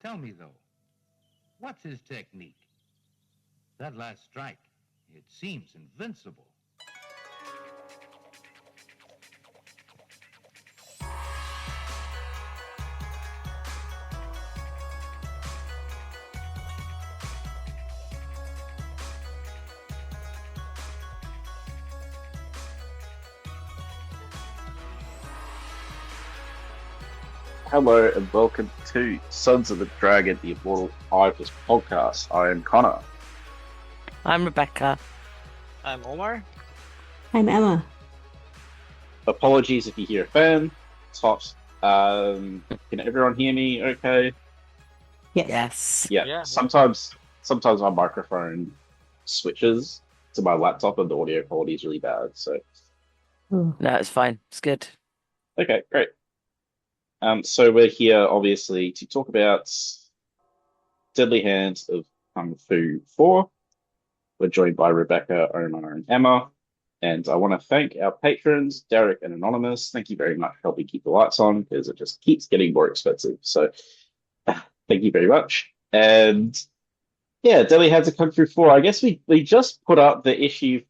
Tell me, though, what's his technique? That last strike, it seems invincible. Hello and welcome to Sons of the Dragon, the Immortal Ivis podcast. I am Connor. I'm Rebecca. I'm Omar. I'm Emma. Apologies if you hear a fan. Tops. Can everyone hear me okay? Yes. Yes. Yeah. Sometimes my microphone switches to my laptop and the audio quality is really bad. So No, it's fine. It's good. okay, great. So we're here obviously to talk about Deadly Hands of Kung Fu 4. We're joined by Rebecca, Omar, and Emma. And I want to thank our patrons, Derek and Anonymous. Thank you very much for helping keep the lights on because it just keeps getting more expensive. So thank you very much. And yeah, Deadly Hands of Kung Fu 4. I guess we just put up the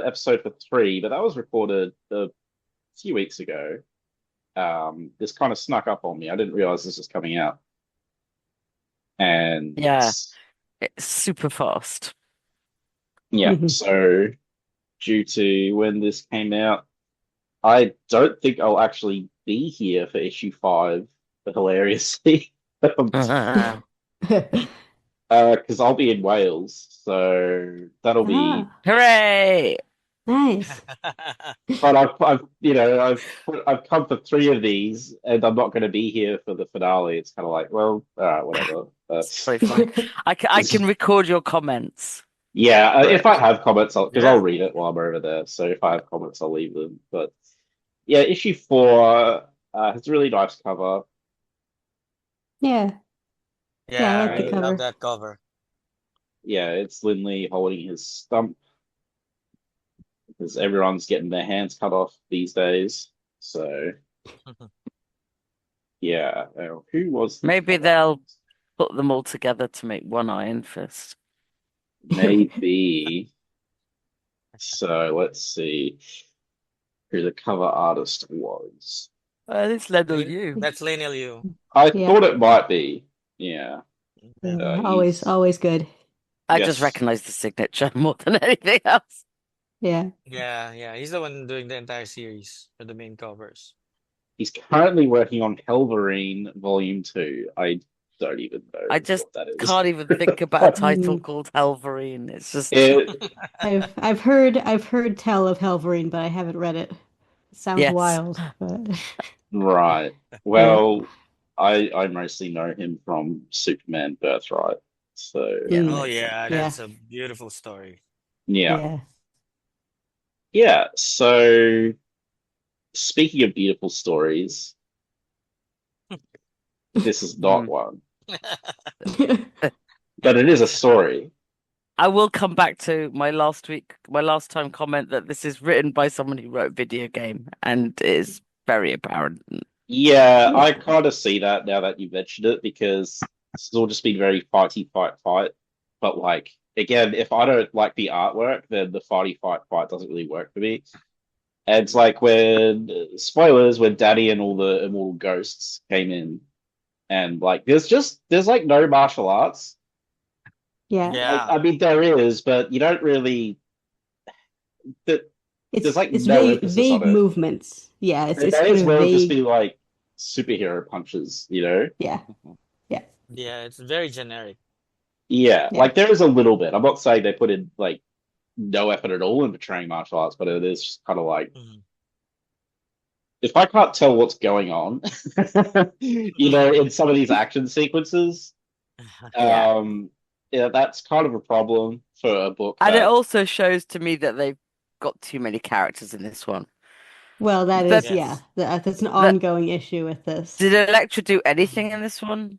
episode for 3, but that was recorded a few weeks ago. This kind of snuck up on me. I didn't realize this was coming out. And Yeah, it's super fast. yeah, so due to when this came out, I don't think I'll actually be here for issue 5, hilariously. Because I'll be in Wales, so that'll be Hooray! Nice. But I've come for 3 of these, and I'm not going to be here for the finale. It's kind of like, well, whatever. It's pretty fine. I can record your comments. Yeah, if I have comments, I'll read it while I'm over there. So if I have comments, I'll leave them. But yeah, issue 4 has a really nice cover. Yeah. Yeah, I like the I cover. love that cover. Yeah, it's Lindley holding his stump because everyone's getting their hands cut off these days. So yeah, who was Maybe they'll put them all together to make one Iron Fist. Maybe. So let's see who the cover artist was. It's Leno Yu. That's Lionel Yu. I thought it might be. Yeah. Always good. I Yes. just recognize the signature more than anything else. Yeah. Yeah. He's the one doing the entire series for the main covers. He's currently working on Helverine Volume 2. I don't even know I just what that is. can't even think about a title called Helverine. It's just I've heard tell of Helverine, but I haven't read it. It sounds Yes. wild, but Right. Well, I mostly know him from Superman Birthright. So Oh yeah, that's a beautiful story. yeah. So speaking of beautiful stories, this is not one. But it is a story. I will come back to my last time comment that this is written by someone who wrote a video game, and it is very apparent. Yeah, I kind of see that now that you mentioned it, because this has all just been very fighty fight. But like again, if I don't like the artwork, then the fighty fight doesn't really work for me. And it's like when Daddy and all the immortal ghosts came in, and like there's like no martial arts. yeah. Yeah. I mean there is, but you don't really. There's like it's no vague, emphasis vague on it. movements. Yeah, It it's may kind as of well vague. just be like superhero punches, you know? Yeah. Yeah, it's very generic. Yeah, Yeah. like there is a little bit. I'm not saying they put in like no effort at all in portraying martial arts, but it is just kind of like Mhm. if I can't tell what's going on, in some of these action sequences, Yeah. that's kind of a problem for a book. And it that- also shows to me that they've got too many characters in this one. Well, that But- is that's an ongoing issue with this. Did Elektra do anything in this one?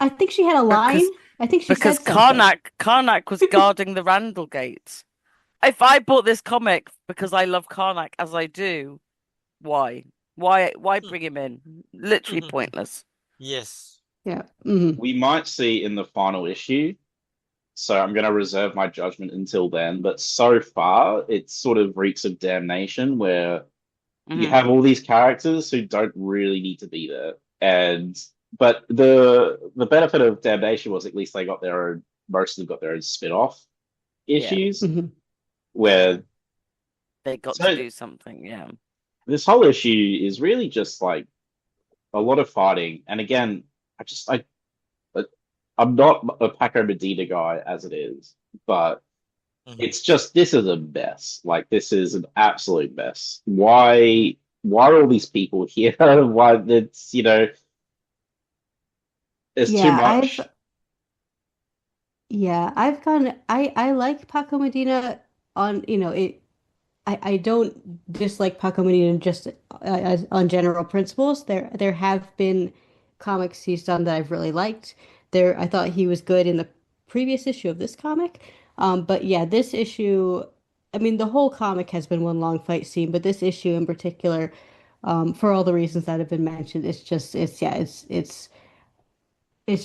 I think she had a line. I think she Because said something. Karnak was guarding the Randall gates. If I bought this comic because I love Karnak as I do, why? Why bring him in? Literally pointless. Yes. Yeah. Hmm. We might see in the final issue. So I'm going to reserve my judgment until then. But so far, it sort of reeks of damnation, where you Hmm. have all these characters who don't really need to be there. But the benefit of damnation was at least they got their own. Most of them got their own spin-off Yeah, issues Hmm. Yeah. where. they got to So do something. Yeah. this whole issue is really just like a lot of fighting. And again, I I'm not a Paco Medina guy as it is, but Mhm. it's just this is a mess. Like this is an absolute mess. Why are all these people here? Why it's there's too Yeah, much. I've gone. I like Paco Medina on, it. I don't dislike Paco Medina just as on general principles. There have been comics he's done that I've really liked. I thought he was good in the previous issue of this comic. But yeah, this issue, I mean, the whole comic has been one long fight scene, but this issue in particular, for all the reasons that have been mentioned, it's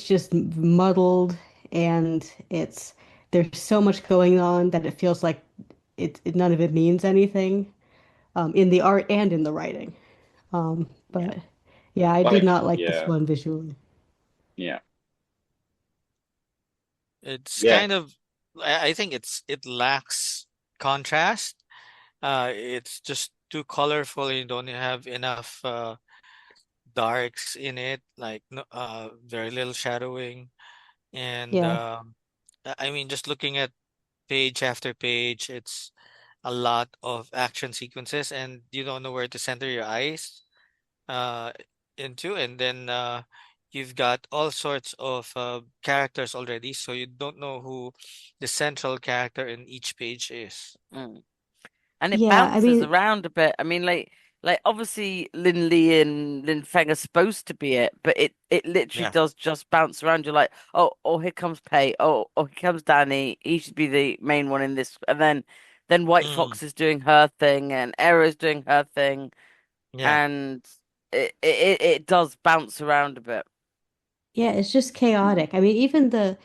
just muddled, and there's so much going on that it feels like none of it means anything, in the art and in the writing. Yeah. But yeah, I did Like not like this yeah, one visually. yeah, It's yeah, kind of, I think it lacks contrast. It's just too colorful. You don't have enough darks in it, like very little shadowing. And Yeah. I mean, just looking at page after page, it's a lot of action sequences, and you don't know where to center your eyes uh, into. And then you've got all sorts of characters already, so you don't know who the central character in each page is. Mm. And it Yeah, I bounces mean, around a bit. I mean, like obviously Lin Lee and Lin Feng are supposed to be it, but it literally Yeah. does just bounce around. You're like, oh, here comes Pei. Oh, here comes Danny. He should be the main one in this. And then White Mm, Fox is doing her thing, and Arrow's doing her thing, yeah. and it does bounce around a bit. yeah, it's just chaotic. I mean, even the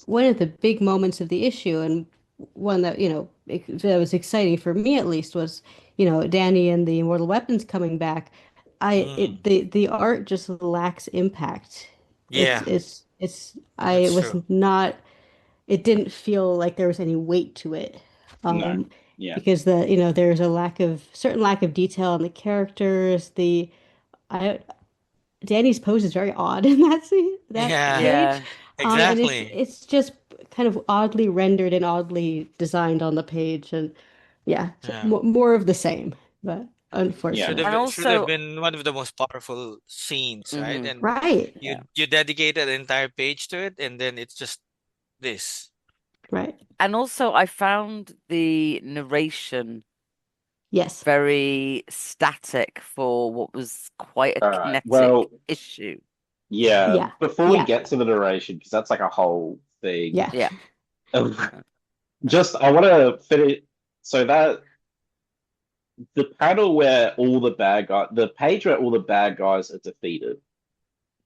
one of the big moments of the issue, and one that, that was exciting for me at least, was, Danny and the Immortal Weapons coming back. Mm, The art just lacks impact. yeah, I that's was true. not, it didn't feel like there was any weight to it. no, Um, yeah, because there's a certain lack of detail in the characters. I Danny's pose is very odd in that Yeah, page. Yeah. And exactly. it's just kind of oddly rendered and oddly designed on the page, and yeah, so Yeah. more of the same, but yeah, And Should have also, been one of the most powerful scenes, right? hmm And right, yeah. you dedicated an entire page to it, and then it's just this. right, And also, I found the narration yes, very static for what was quite a well, kinetic issue. yeah, Mm, yeah, before we yeah, get to the narration, because that's like a whole thing. yeah, Yeah. Just I want to finish. So that the panel where all the bad guy, the page where all the bad guys are defeated.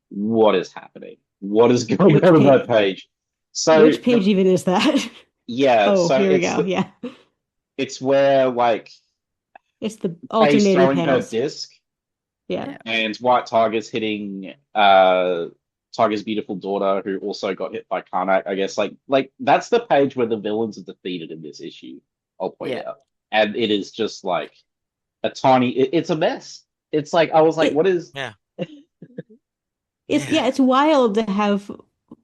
What is happening? What is going which on in page that page? So which page even is that? yeah, Oh, so here we go, yeah, it's where like it's the Faye's alternating throwing her panels, disc yeah, Yeah. and White Tiger's hitting Tiger's beautiful daughter who also got hit by Karnak, I guess. Like that's the page where the villains are defeated in this issue, I'll point Yeah. out. And it is just like it's a mess. It's like I was like, it what is yeah. it's Yeah. yeah, it's wild to have,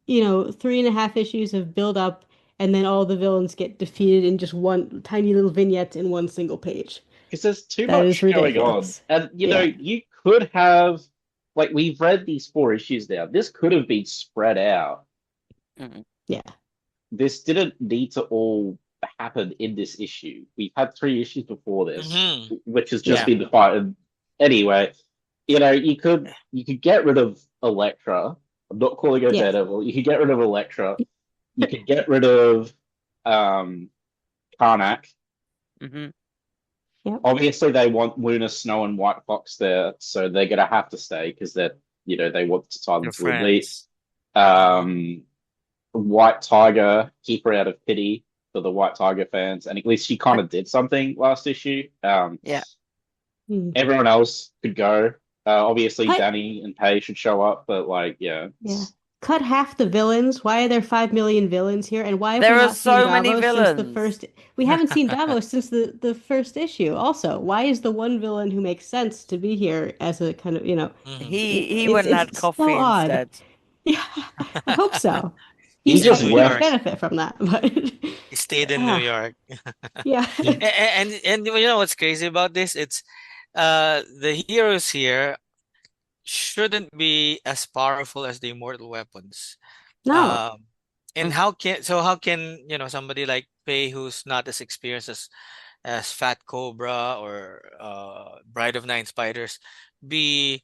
3.5 issues of build up, and then all the villains get defeated in just one tiny little vignette in one single page. because there's too That is much going on. ridiculous. And Yeah. you could have like we've read these four issues now. This could have been spread out. Mhm. Yeah. This didn't need to all happen in this issue. We've had three issues before this, Hmm. which has just Yeah. Yeah. been the fight. And anyway, you could get rid of Elektra. I'm not calling her Yeah. Daredevil. You could get rid of Elektra. You could get rid of Karnak. hmm Yep. Obviously, they want Luna, Snow, and White Fox there, so they're gonna have to stay because they're they want to tie them Your to a beat. friends. Um, White Tiger, keep her out of pity for the White Tiger fans, and at least she kind of did something last issue. Yeah. Everyone else could go. Obviously, Cut, Danny and Pei should show up, but yeah. Cut half the villains. Why are there 5 million villains here? And why have There we are not seen so many Davos since the villains. first? We haven't seen Davos since the first issue. Also, why is the one villain who makes sense to be here as a kind of, He went and had it's coffee so odd. instead. Yeah, I hope so. He He's just he New might left. York. benefit from that, but He stayed in New ah, York. yeah, And you know what's crazy about this? It's the heroes here shouldn't be as powerful as the immortal weapons. no, Um, and Mm. how can somebody like Pei who's not as experienced as Fat Cobra or Bride of Nine Spiders be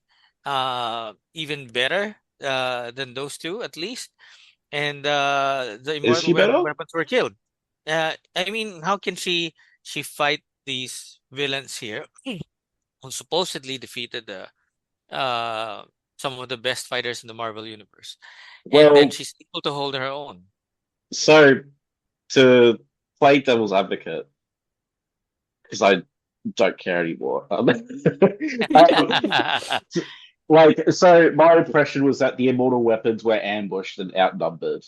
even better than those two at least? And the Is immortal she better? weapons were killed. I mean, how can she fight these villains here who supposedly defeated the uh some of the best fighters in the Marvel universe, and then Well, she's able to hold her own. so to play devil's advocate, because I don't care anymore. So my impression was that the immortal weapons were ambushed and outnumbered.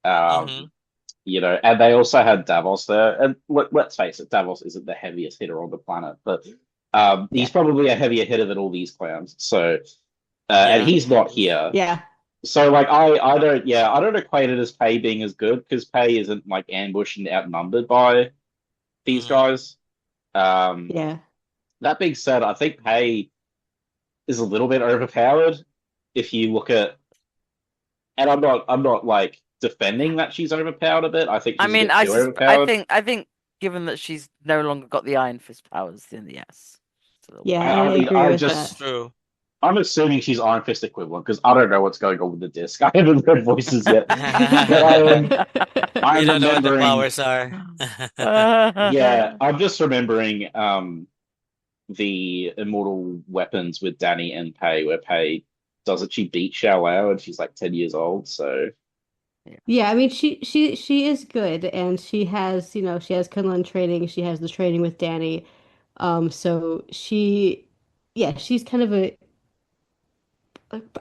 hmm Um, and they also had Davos there. And let's face it, Davos isn't the heaviest hitter on the planet, but yeah, he's probably a heavier hitter than all these clowns. So, and Yeah. he's not here. yeah, So, like, I don't equate it as Pei being as good because Pei isn't like ambushed and outnumbered by these hmm guys. Um, yeah. that being said, I think Pei is a little bit overpowered if you look at, and I'm not like defending that she's overpowered a bit. I think I she's a mean, bit too overpowered. I think, given that she's no longer got the Iron Fist powers, then yes. It's a little Yeah, bit. I I mean, agree with that. True. I'm assuming she's Iron Fist equivalent because I don't know what's going on with the disc. I haven't read voices yet, but I'm You don't know what the remembering. powers are. Yeah, I'm just remembering the immortal weapons with Danny and Pei, where Pei doesn't she beat Xiao Lao and she's like 10 years old, so Yeah, I mean she is good and she has Kunlun training, she has the training with Danny. So she's kind of a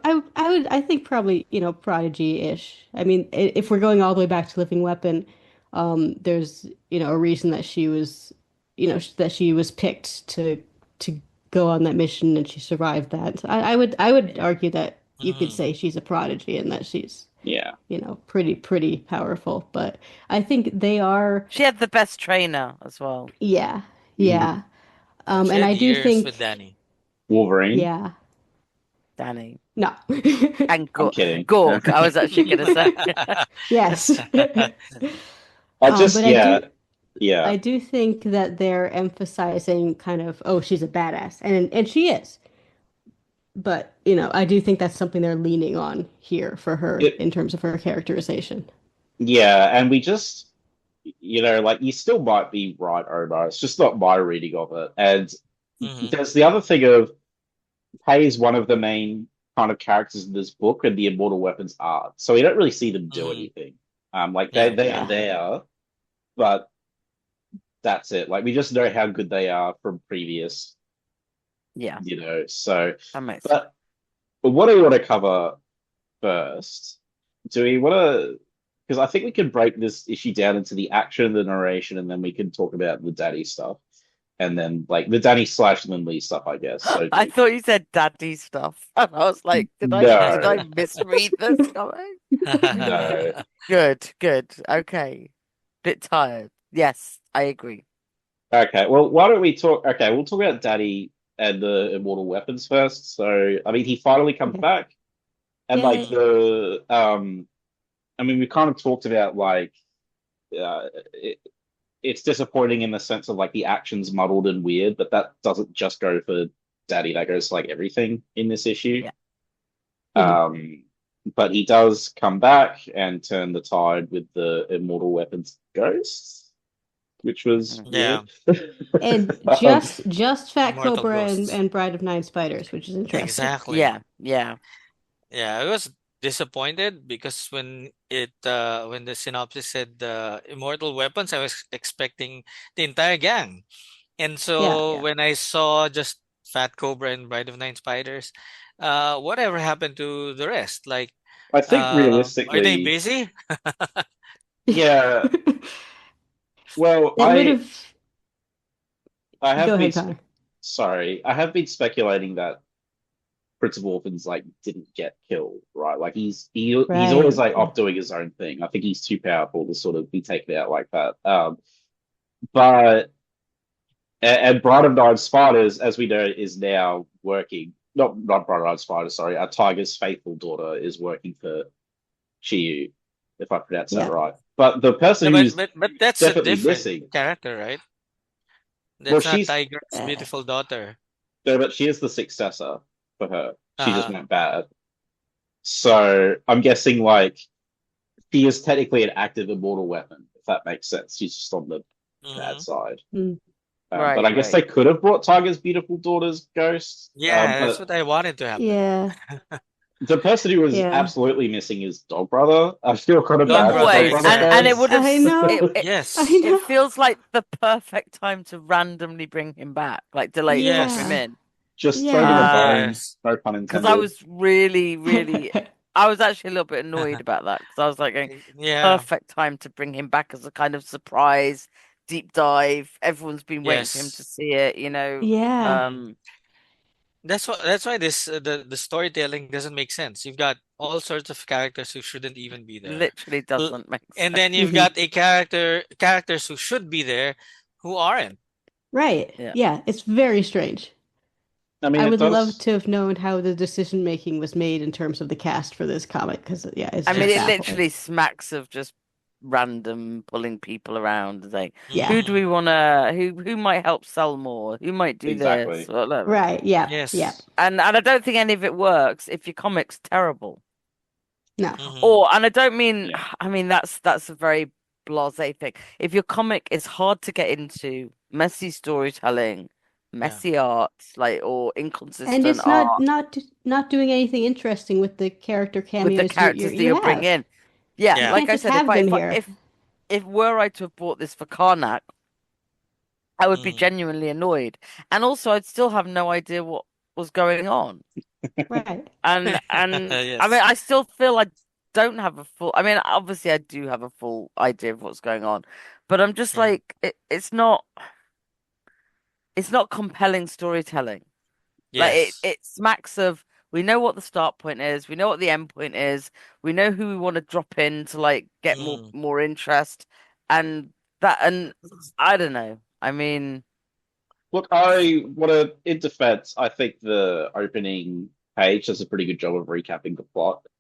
I think probably, prodigy-ish. I mean, if we're going all the way back to Living Weapon, there's, a reason that she was, that she was picked to go on that mission and she survived that. I would argue that you could Mhm. say she's a prodigy and that she's, yeah. pretty powerful. But I think they are, She had the best trainer as well, yeah, Mhm. yeah. Yeah, she And had I do years with think, Danny. Wolverine. yeah, Danny. no, And I'm kidding. Gorg, I was actually going to say. yes. I just But I yeah, do. yeah. I do think that they're emphasizing kind of, oh, she's a badass, and she is. But, I do think that's something they're leaning on here for her It in terms of her characterization. yeah, and we just like you still might be right, Omar. It's just not my reading of it. And hmm there's the other thing of Pei is one of the main kind of characters in this book and the immortal weapons are. So we don't really see them do hmm anything. Like Yeah. they are Yeah. there, but that's it. Like we just know how good they are from previous, Yeah, so that makes sense. but what do we want to cover first? Do we want to? Because I think we can break this issue down into the action, the narration, and then we can talk about the Danny stuff, and then like the Danny slash Lin Lee stuff, I guess. So I thought you said daddy stuff. And I was like, did I no, misread this comment? no. Good. Okay. Bit tired. Yes, I agree. Okay, well, why don't we talk? Okay, we'll talk about Danny and the immortal weapons first. So, I mean, he finally comes Okay. back, and like Yay. I mean, we kind of talked about like it, it's disappointing in the sense of like the action's muddled and weird, but that doesn't just go for Daddy, that goes to like everything in this issue. Yeah. Mhm. But he does come back and turn the tide with the immortal weapons ghosts, which was Yeah. weird. And Um, just Fat Immortal Cobra and, ghosts. and Bride of Nine Spiders, which is interesting. Exactly. Yeah. yeah, I was disappointed because when the synopsis said immortal weapons, I was expecting the entire gang. And Yeah, so yeah. when I saw just Fat Cobra and Bride of Nine Spiders, whatever happened to the rest? Like, I think are they realistically, busy? yeah. Well, It would have. I Go have been ahead, Connor. sorry, I have been speculating that Prince of Orphans like didn't get killed, right? Like he's always Right. like off doing his own thing. I think he's too powerful to sort of be taken out like that. But and Bride of Nine Spiders, as we know, is now working. Not Bride of Nine Spiders, sorry. Tiger's faithful daughter is working for Chiyu, if I pronounce that Yeah. right. But the Yeah, person who's but that's a definitely different missing, character, right? well, That's not Tiger's Uh, beautiful daughter. no, but she is the successor for her. She just Uh-huh. went bad. So I'm guessing like she is technically an active immortal weapon, if that makes sense. She's just on the bad Hmm. side. mm, But Right, I guess they right. could have brought Tiger's beautiful daughter's ghost. Yeah, that's But what I wanted to happen. yeah. the person who was Yeah. absolutely missing is Dog Brother. I feel kind of Dog bad for brother, Dog Always. Brother And it exactly. would fans. have I know. Yes. I it know. feels like the perfect time to randomly bring him back, like to drop him Yes. Yeah. in. Just throw him a Yeah. bone, Yes. no pun Because I intended. was really, really, I was actually a little bit annoyed about that because I was like, going, Yeah. perfect time to bring him back as a kind of surprise deep dive. Everyone's been waiting for him to Yes. see it, you know. Yeah. Mhm. That's why this the storytelling doesn't make sense. You've got all sorts of characters who shouldn't even be there. Literally L- doesn't make And sense. then you've Hmm. got a characters who should be there who aren't. Right. Yeah. Yeah. It's very strange. I mean, I it would love does. to have known how the decision making was made in terms of the cast for this comic because, yeah, it's I mean, just it Yes. baffling. literally smacks of just random pulling people around and saying, Yeah. who do Hmm. we want to, who might help sell more? Who might do this? Exactly. Whatever. Right. Yeah. Yeah. Yes. And I don't think any of it works if your comic's terrible. No. Hmm. Or, and I don't mean, Yeah. I mean, that's a very blasé thing. If your comic is hard to get into, messy storytelling, Yeah. messy art, like, or And inconsistent it's not art not not doing anything interesting with the character with the cameos characters that you you're bringing have. in. Yeah, You Yeah. like can't I just said, have them here. if were I to have bought this for Karnak, I would be Hmm. genuinely annoyed. And also I'd still have no idea what was going on. Right. And I mean Yes. I still feel I don't have a full I mean obviously I do have a full idea of what's going on. But I'm just Hmm. like it's not compelling storytelling. Like Yes. it smacks of we know what the start point is, we know what the end point is, we know who we want to drop in to like get Mm. more interest and and I don't know. I mean, Look, I want to, in defense, I think the opening page does a pretty good job of recapping the plot. Yeah.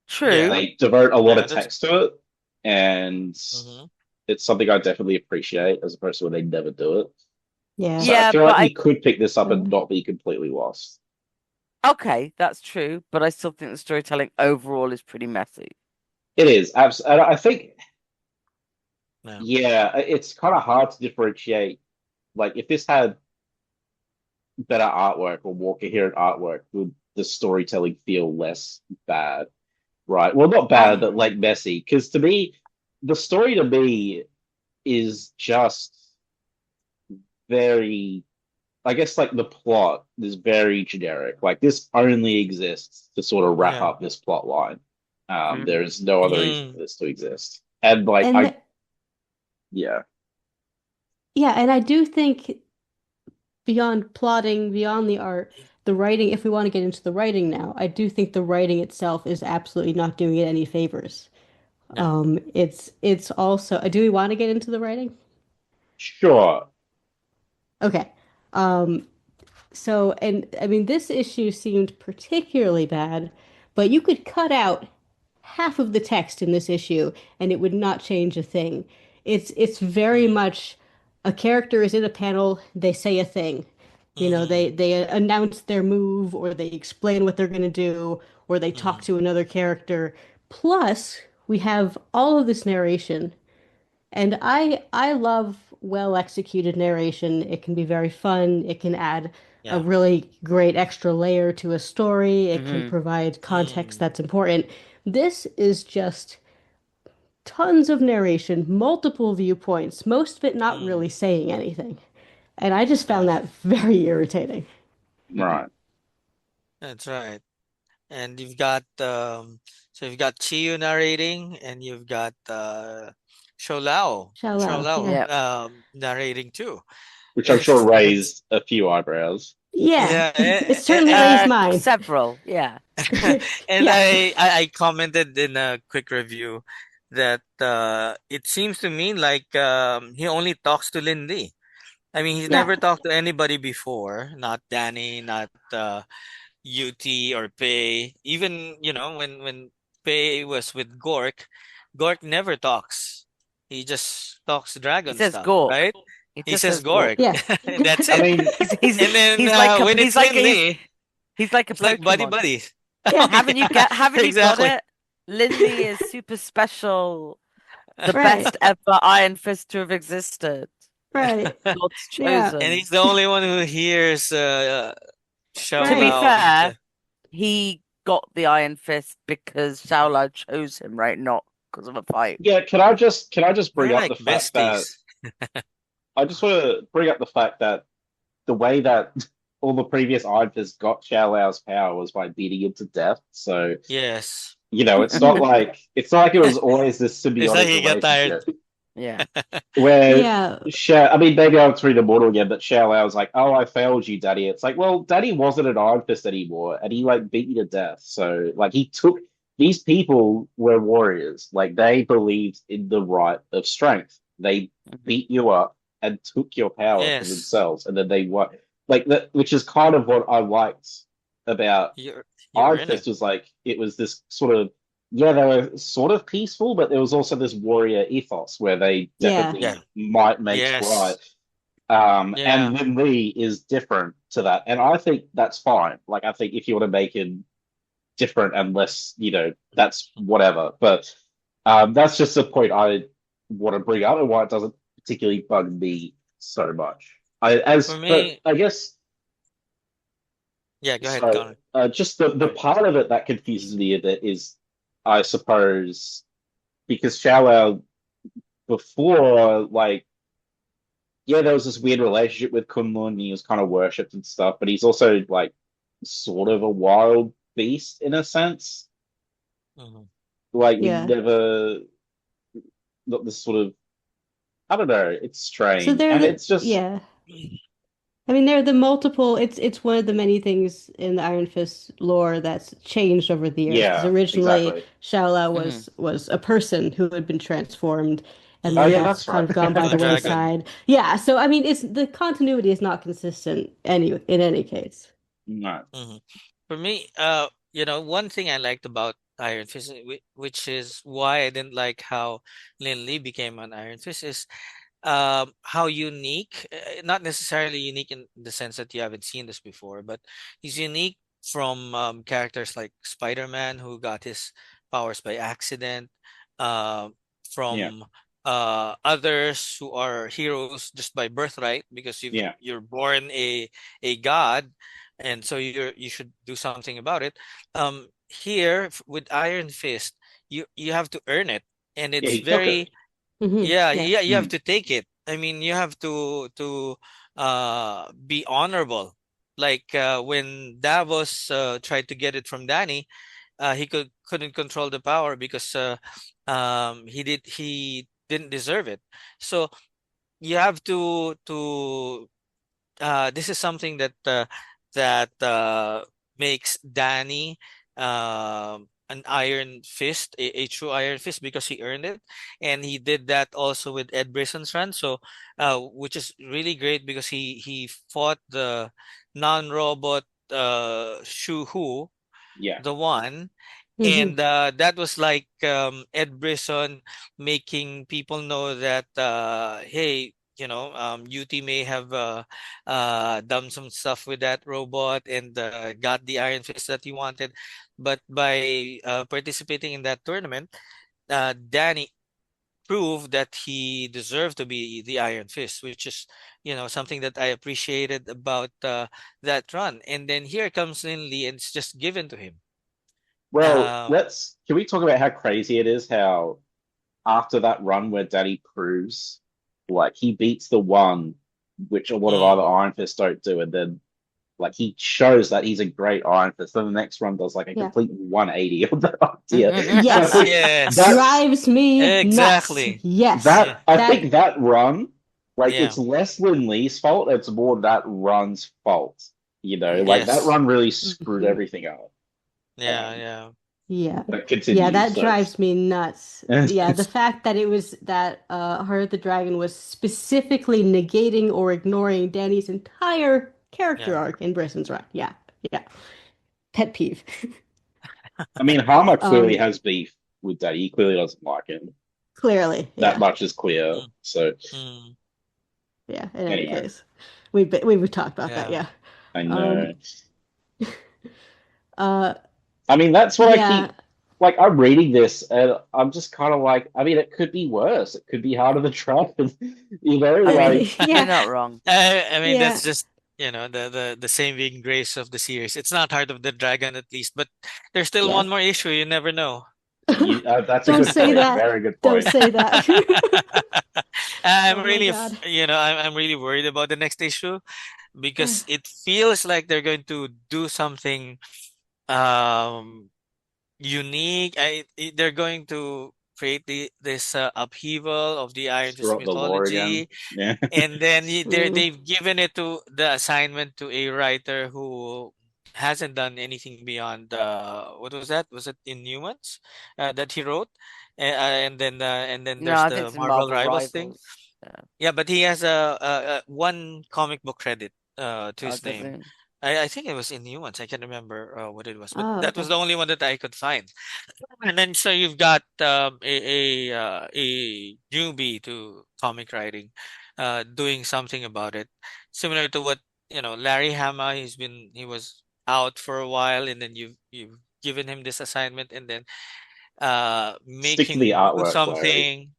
true. They devote a lot Yeah. of That's. text to it, and Hmm. it's something I definitely appreciate as opposed to when they never do it. Yeah. So I Yeah, feel but like I you could pick this up and Uh, not be completely lost. okay, that's true, but I still think the storytelling overall is pretty messy. It is, absolutely. I think, Yeah. yeah, it's kind of hard to differentiate. Like, if this had better artwork or more coherent artwork, would the storytelling feel less bad? Right. Well, not bad, I but like messy. Because to me, the story to me is just very, I guess, like the plot is very generic. Like this only exists to sort of wrap Yeah. up this plot line. There Mm. is no other reason for Mm. this to exist. And like and I, the, yeah, yeah, and I do think beyond plotting, beyond the art, the writing, if we want to get into the writing now, I do think the writing itself is absolutely not doing it any favors. No. It's also, do we want to get into the writing? sure. Okay. Um, So, and I mean, this issue seemed particularly bad, but you could cut out half of the text in this issue and it would not change a thing. It's very Mm. much a character is in a panel, they say a thing. You know, Hmm. they announce their move or they explain what they're going to do or they talk Hmm. to another character. Plus, we have all of this narration and I love well executed narration. It can be very fun. It can add a Yeah. really great extra layer to a story. It can Hmm. provide context Mm. that's important. This is just tons of narration, multiple viewpoints, most of it not Mm. really saying anything. And I just found Right. that very irritating. Right. That's right. And you've got so you've got Chiyu narrating, and you've got Shou Shallow, Lao yeah. Yeah. narrating too. Which I'm sure It's raised a few eyebrows. Yeah, yeah, it certainly raised mine. Several. Yeah. and Yeah, I commented in a quick review that it seems to me like he only talks to Lindy. I mean, he's yeah, never talked to anybody before, not Danny, not UT or Pei. Even, when Pei was with Gork, Gork never talks. He just talks He dragon says stuff, Gork. right? He He just says says Gork. Gork. yeah. That's I it. mean, And then when He's it's like Lindy, he's like a it's like buddy Pokemon. buddies. Oh Yeah, yeah, Haven't you got exactly. it? Lindy is super special, the right, best ever Iron Fist to have existed. right. God's Yeah, And chosen. he's the only one who hears To be right. Xiao fair, he got the Iron Fist because Shaola chose him, right? Not because of a fight. yeah, can I just bring They're up like the fact that besties. I just want to bring up the fact that the way that all the previous Idris got Xiao Lao's power was by beating him to death. So, Yes. it's not like it was always this It's like symbiotic he got tired. relationship Yeah. where Yeah, I mean, maybe I'm reading Immortal again, but Xiao Lao was like, "Oh, I failed you, Daddy." It's like, well, Daddy wasn't an Iron Fist anymore, and he like beat you to death. So, like, he took these people were warriors. Like, they believed in the right of strength. They Mhm. beat you up and took your power for Yes. themselves, and then they won. Like that, which is kind of what I liked about You're you're Iron in it. Fist. Was like it was this sort of, yeah, they were sort of peaceful, but there was also this warrior ethos where they yeah. Yeah. definitely might makes right. Yes. And Yeah. Lin Lee is different to that, and I think that's fine. Like, I think if you want to make him different and less, that's whatever. But that's just a point I want to bring up and why it doesn't particularly bug me so much. For But me, I guess yeah, go ahead, so. Connor. Just the Sorry. part of it that confuses me a bit is, I suppose, because Xiao before, like, yeah, there was this weird relationship with Kunlun. He was kind of worshipped and stuff, but he's also like sort of a wild beast in a sense. Mhm. Like, he Yeah. never got this sort of, I don't know, it's So strange. they're And the it's just, yeah. I mean, they're the multiple. It's one of the many things in the Iron Fist lore that's changed over the years. Because yeah, originally, exactly. Shaola Mhm. was a person who had been transformed, and Oh then yeah, Mm. that's that's kind right. of gone by To a the dragon. wayside. Yeah. So I mean, it's the continuity is not consistent in any case. No. Hmm. For me, one thing I liked about Iron Fist, which is why I didn't like how Lin Lee became an Iron Fist, is how unique, not necessarily unique in the sense that you haven't seen this before, but he's unique from characters like Spider-Man, who got his powers by accident, uh, Yeah, from others who are heroes just by birthright because yeah, you're born a god, and so you should do something about it. Here with Iron Fist, you have to earn it, and yeah. it's He took it. very. Yeah, Yeah. yeah, you have Mm, to take it. I mean, you have to be honorable. Like when Davos tried to get it from Danny, he couldn't control the power because he didn't deserve it. So you have to this is something that makes Danny an Iron Fist, a true Iron Fist because he earned it, and he did that also with Ed Brisson's run. So, which is really great because he fought the non-robot Shu Hu, yeah, the one, Hmm. and that was like Ed Brisson making people know that hey, UT may have done some stuff with that robot and got the Iron Fist that he wanted, but by participating in that tournament, Danny prove that he deserved to be the Iron Fist, which is, something that I appreciated about that run. And then here comes Lin Lee, and it's just given to him. Well, Um, can we talk about how crazy it is how after that run where Daddy proves like he beats the one which a lot of other mm, Iron Fists don't do, and then like he shows that he's a great Iron Fist. Then the next run does like a Yeah. complete 180 of that idea. So Yes. yes, that Drives me nuts. exactly. Yes. Yeah, that I That think that run, like yeah, it's less Lin Lee's fault, it's more that run's fault. yeah. Like that yes, run really screwed Mhm. everything up. yeah, Um, yeah, Yeah. but Yeah, continue. that So drives me nuts. Yeah, the fact that it was that Heart of the Dragon was specifically negating or ignoring Danny's entire character yeah. arc in Brisson's Run. Yeah. Yeah. Pet peeve. I mean, Harmer clearly Um, has beef with Daddy. He clearly doesn't like him. clearly, That yeah. much is clear. Mm, So mm, Yeah, in any anyway, case. We've talked about that, yeah. yeah. I Um know. uh I mean, that's what I yeah. keep like. I'm reading this and I'm just kind of like, I mean, it could be worse. It could be harder to track. I mean, Like you're Yeah. not wrong. I mean, Yeah. that's just the saving grace of the series. It's not Heart of the Dragon, at least, but there's still Yes. one more issue. You never know. that's a Don't good say point. that. Very good Don't point. say that. I'm Oh my really, God. I'm really worried about the next issue because it feels like they're going to do something um unique. They're going to create this upheaval of the Iron Fist Screw up the lore again. mythology, Yeah. and then Mm. they've given it to the assignment to a writer who hasn't done anything beyond what was that? Was it Inhumans that he wrote? And then No, there's I think the it's in Marvel Marvel Rivals thing. Rivals. Yeah. Yeah, but he has a one comic book credit to Oh, his does name. it? I think it was Inhumans. I can't remember what it was, but Oh, that was okay. the only one that I could find. And then so you've got a newbie to comic writing, doing something about it, similar to what Larry Hama. He was out for a while, and then you've given him this assignment, and then make Stick to the him do artwork, Larry. something.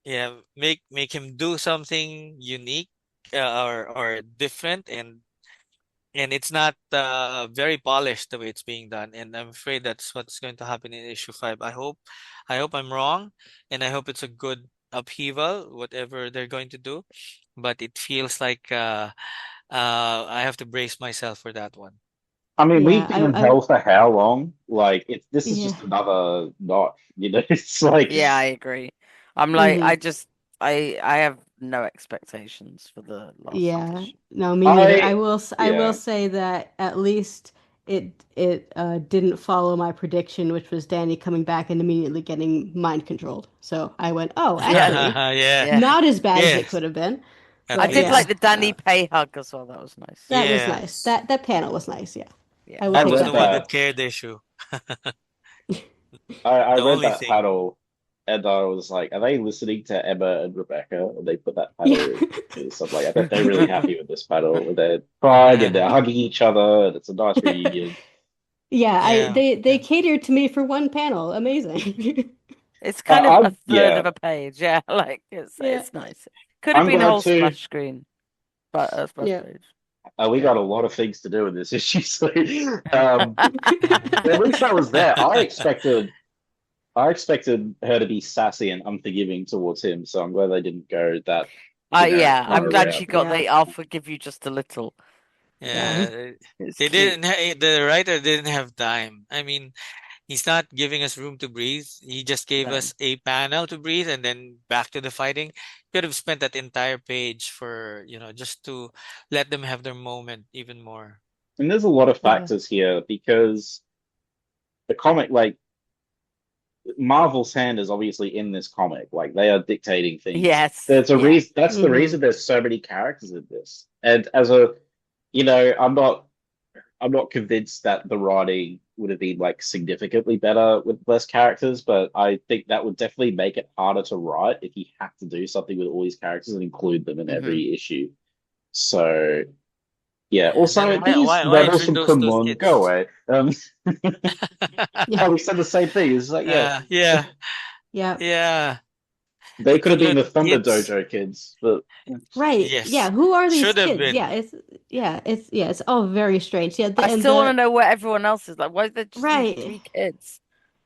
Yeah, make him do something unique or different, and it's not very polished the way it's being done, and I'm afraid that's what's going to happen in issue 5. I hope I'm wrong, and I hope it's a good upheaval, whatever they're going to do, but it feels like I have to brace myself for that one. I mean, Yeah, we've been in hell for how long? Like, this is yeah. just another notch. It's like, Yeah, I agree. I'm like, Hmm. I have no expectations for the last Yeah. issue. No, me neither. I, I will yeah. say that at least it didn't follow my prediction, which was Danny coming back and immediately getting mind controlled. So I went, oh, Yeah, actually, Yeah. yeah. not as bad as it Yes. could have been. At I But did yeah, like least. the Danny Pay hug as well. That was nice. that was nice. Yes. That panel was nice. Yeah, Yeah. I will I That take was read the that one back. that that. carried the issue. I The read only that thing. panel, and I was like, are they listening to Emma and Rebecca? And they put that Yeah. panel in. Because I'm like, I bet they're really happy with this panel. And they're crying and they're hugging each other, and it's a nice reunion. Yeah, I Yeah. they Yeah. catered to me for one panel. Amazing. It's kind of a third Yeah, of a page. Yeah, like Yeah. it's nice. Could have I'm been a glad whole to. splash screen, but a splash Yeah. page. We Yeah. got a lot of things to do in this issue, so um, at least I was there. I expected her to be sassy and unforgiving towards him, so I'm glad they didn't go that generic Yeah, kind I'm of glad route. she got Yeah. the I'll forgive you just a little. Yeah. Yeah. It's They cute. didn't the writer didn't have time. I mean, he's not giving us room to breathe. He just gave No. us a panel to breathe and then back to the fighting. Could have spent that entire page for, just to let them have their moment even more. And there's a lot of Yeah. factors here because the comic, like Marvel's hand is obviously in this comic. Like they are dictating things. Yes. There's a Yeah. reason. That's the Hmm. reason there's so many characters in this. And as a, I'm not convinced that the writing would have been like significantly better with less characters, but I think that would definitely make it harder to write if you have to do something with all these characters and include them in Hmm. every issue. So yeah. Yeah, and then Also, why these why why rebels from introduce those Kunlun, go kids? away. Yeah. Oh, we said the same thing. It's like, yeah, Yeah, Yeah. yeah. They It could have could been have the Thunder kids. Dojo kids, but Right. Yeah. Yes, Who are these should have kids? been. It's all very strange. Yeah. I And still want to know where everyone else is. Like, why is there just these right. three kids?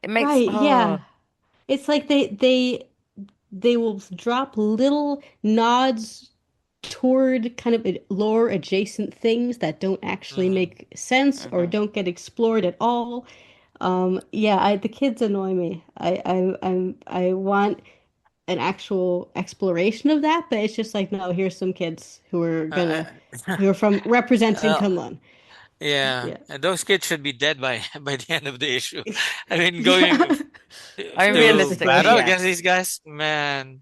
It makes Right. Yeah. It's like they will drop little nods toward kind of lore adjacent things that don't actually Mm. make sense or mhm. don't get explored at all. The kids annoy me. I want an actual exploration of that, but it's just like, no, here's some kids Uh, who are from representing uh, Kunlun. yeah, Yeah. and those kids should be dead by by the end of the issue. I mean, going Yeah. I mean, to realistically, battle Realistically. yeah. against these guys, man,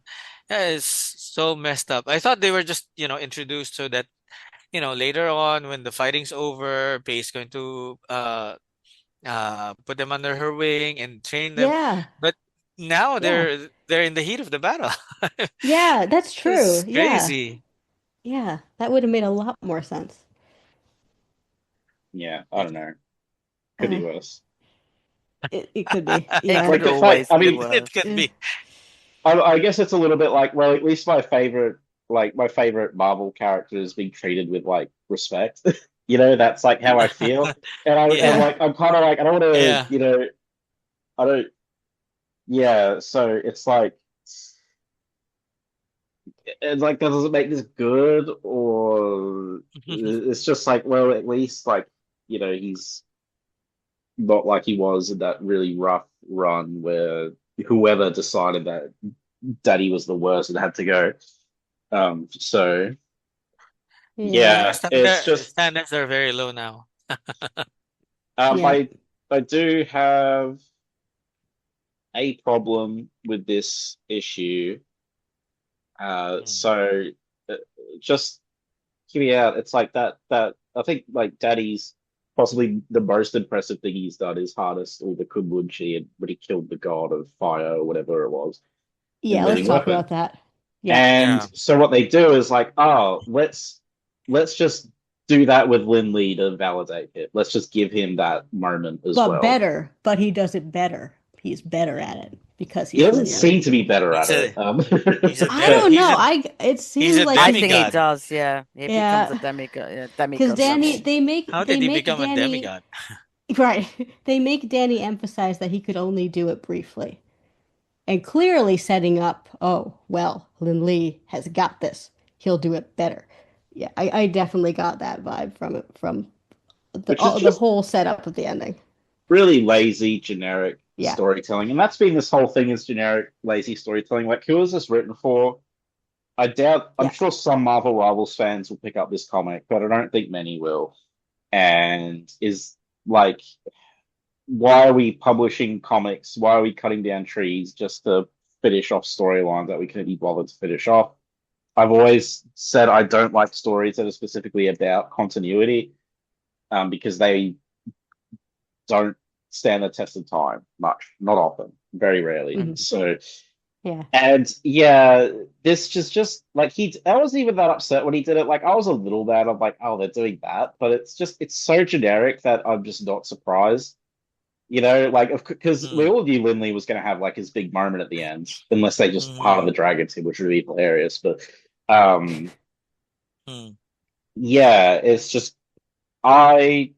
that is so messed up. I thought they were just, introduced so that, later on when the fighting's over, Pei's going to put them under her wing and train them. Yeah. But now Yeah. they're in the heat of the battle. Yeah, that's This true. is Yeah. crazy. Yeah. That would have made a lot more sense. yeah, I don't know. Could be Uh, worse. it could be. It Yeah. could Like the fact, always I be mean, It worse. could be. I guess it's a little bit like, well, at least my favorite Marvel character is being treated with like respect. That's like how I feel, and I'm Yeah, Yeah. like, I'm kind of like, I don't want to, yeah. I don't, yeah. So it's like, does it make this good, or it's just like, well, at least like, he's not like he was in that really rough run where whoever decided that Daddy was the worst and had to go. So Yeah. Our yeah, it's just standards are very low now. Yeah. I do have a problem with this issue. Mm. So uh, just hear me out. It's like that I think like Daddy's possibly the most impressive thing he's done is harness all the Kunlunchi and when he killed the god of fire or whatever it was in Yeah, let's Living talk Weapon. about that. Yeah. And Yeah. so what they do is like, oh, let's just do that with Lin Lee to validate it. Let's just give him that moment as But well. better, but he does it better. He's better at it because He he's doesn't Lin Lee. seem to be better at He's it. a he's a I de don't But know. It he's seems a like I his think he demigod. does, yeah. He becomes a yeah, demigod, yeah, because demigod Danny level. How they did he make become a Danny demigod? right. They make Danny emphasize that he could only do it briefly. And clearly setting up, oh, well, Lin Lee has got this. He'll do it better. Yeah, I definitely got that vibe from it, from which is the just whole setup of the ending. really lazy, generic Yeah, storytelling. And that's been this whole thing is generic, lazy storytelling. Like, who is this written for? I'm yeah. sure some Marvel Rivals fans will pick up this comic, but I don't think many will. And is like, why are we publishing comics? Why are we cutting down trees just to finish off storylines that we couldn't be bothered to finish off? I've always said I don't like stories that are specifically about continuity, because they don't stand the test of time much, not often, very rarely. Hmm. So, Yeah. and yeah, this just like I wasn't even that upset when he did it. Like, I was a little bad. I'm like, oh, they're doing that, but it's so generic that I'm just not surprised. Like, because we Mm, all knew Lindley was going to have like his big moment at the end, unless they just part of mm, the dragon team, which would be hilarious. But um, mm. yeah, it's just I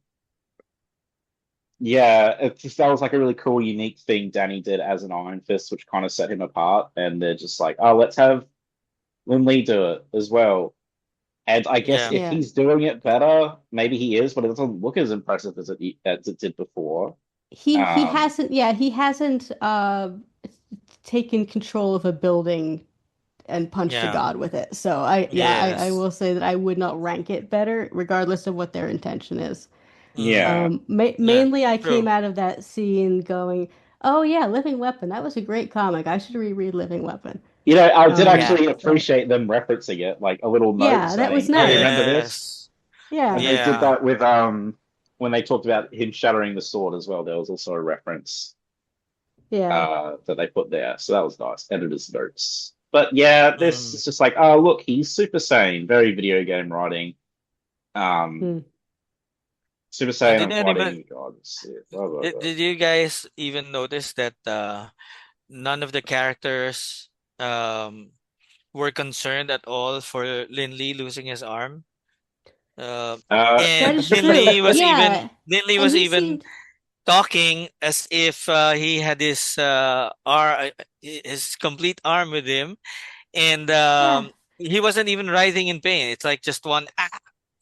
yeah, that was like a really cool, unique thing Danny did as an Iron Fist, which kind of set him apart. And they're just like, oh, let's have Lin Lee do it as well. And I guess Yeah. if Yeah. he's doing it better, maybe he is, but it doesn't look as impressive as it did before. He Um, hasn't he hasn't taken control of a building and punched a Yeah. god with it. So I Yes. will say that I would not rank it better, regardless of what their intention is. yeah, Mm. Yeah. Mainly I came True. out of that scene going, oh yeah, Living Weapon. That was a great comic. I should reread Living Weapon. I did Yeah. actually So appreciate them referencing it, like a little note yeah, that was saying, "Hey, remember nice. this?" Yes. Yeah, And they did Yeah. that with when they talked about him shattering the sword as well. There was also a reference yeah, that they put there. So that was nice. Editor's notes. But yeah, this Mm. is just like, oh, look, he's Super Saiyan. Very video game writing. hmm. Um, Super And Saiyan, did I'm anybody fighting gods. Yeah, blah, blah, blah. did you guys even notice that none of the characters um were concerned at all for Lin Lee losing his arm. Uh, Uh, That and is true. Yeah. Lin Lee And was he even seemed talking as if he had his complete arm with him, and yeah. he wasn't even writhing in pain. It's like just one